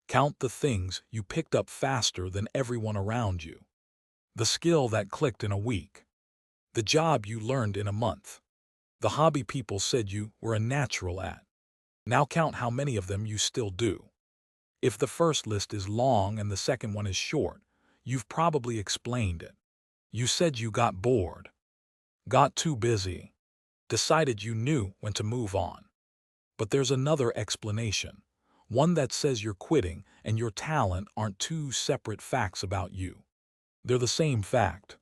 Count the things you picked up faster than everyone around you. The skill that clicked in a week. The job you learned in a month. The hobby people said you were a natural at. Now count how many of them you still do. If the first list is long and the second one is short, you've probably explained it. You said you got bored, got too busy, decided you knew when to move on. But there's another explanation, one that says you're quitting and your talent aren't two separate facts about you. They're the same fact.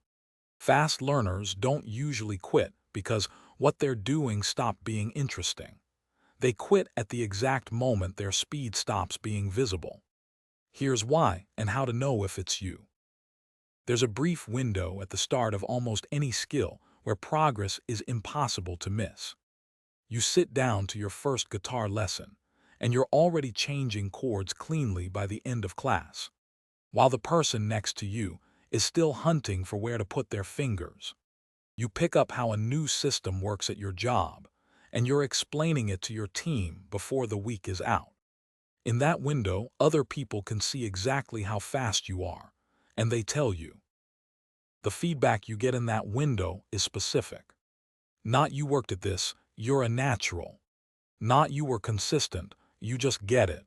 Fast learners don't usually quit because what they're doing stopped being interesting. They quit at the exact moment their speed stops being visible. Here's why and how to know if it's you. There's a brief window at the start of almost any skill where progress is impossible to miss. You sit down to your first guitar lesson, and you're already changing chords cleanly by the end of class, while the person next to you is still hunting for where to put their fingers. You pick up how a new system works at your job, and you're explaining it to your team before the week is out. In that window, other people can see exactly how fast you are, and they tell you. The feedback you get in that window is specific. Not you worked at this, you're a natural. Not you were consistent, you just get it.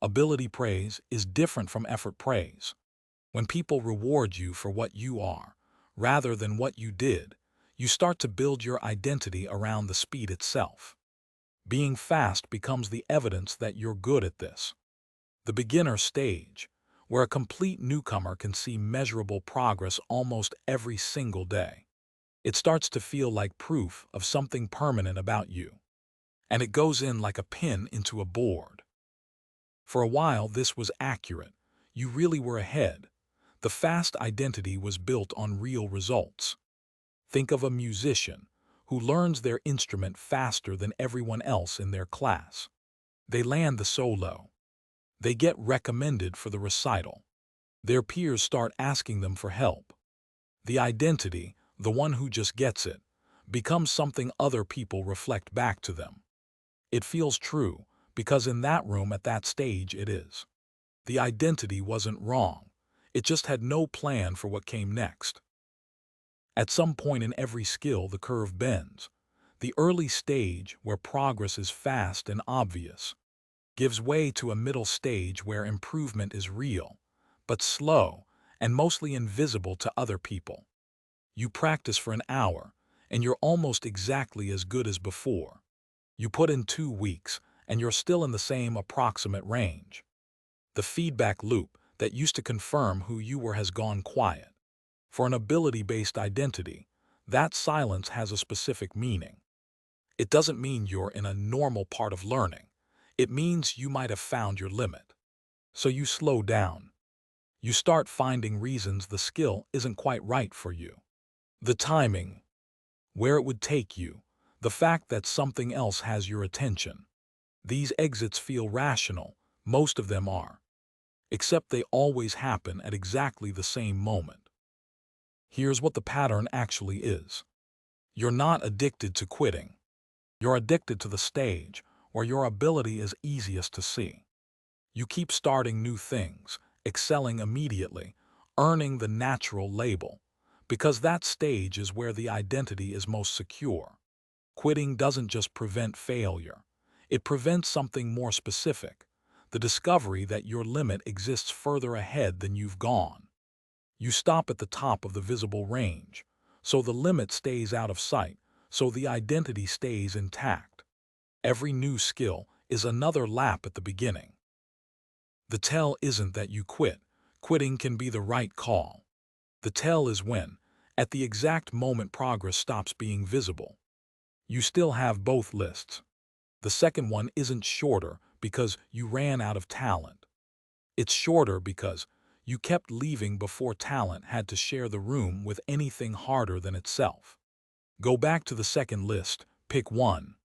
Ability praise is different from effort praise. When people reward you for what you are, rather than what you did, you start to build your identity around the speed itself. Being fast becomes the evidence that you're good at this. The beginner stage, where a complete newcomer can see measurable progress almost every single day. It starts to feel like proof of something permanent about you. And it goes in like a pin into a board. For a while, this was accurate. You really were ahead. The fast identity was built on real results. Think of a musician who learns their instrument faster than everyone else in their class. They land the solo. They get recommended for the recital. Their peers start asking them for help. The identity, the one who just gets it, becomes something other people reflect back to them. It feels true, because in that room at that stage it is. The identity wasn't wrong. It just had no plan for what came next. At some point in every skill, the curve bends. The early stage, where progress is fast and obvious, gives way to a middle stage where improvement is real, but slow and mostly invisible to other people. You practice for an hour, and you're almost exactly as good as before. You put in 2 weeks, and you're still in the same approximate range. The feedback loop that used to confirm who you were has gone quiet. For an ability-based identity, that silence has a specific meaning. It doesn't mean you're in a normal part of learning. It means you might have found your limit. So you slow down. You start finding reasons the skill isn't quite right for you. The timing, where it would take you, the fact that something else has your attention. These exits feel rational, most of them are. Except they always happen at exactly the same moment. Here's what the pattern actually is. You're not addicted to quitting. You're addicted to the stage where your ability is easiest to see. You keep starting new things, excelling immediately, earning the natural label, because that stage is where the identity is most secure. Quitting doesn't just prevent failure. It prevents something more specific, the discovery that your limit exists further ahead than you've gone. You stop at the top of the visible range, so the limit stays out of sight, so the identity stays intact. Every new skill is another lap at the beginning. The tell isn't that you quit. Quitting can be the right call. The tell is when, at the exact moment progress stops being visible. You still have both lists. The second one isn't shorter because you ran out of talent. It's shorter because you kept leaving before talent had to share the room with anything harder than itself. Go back to the second list, pick one,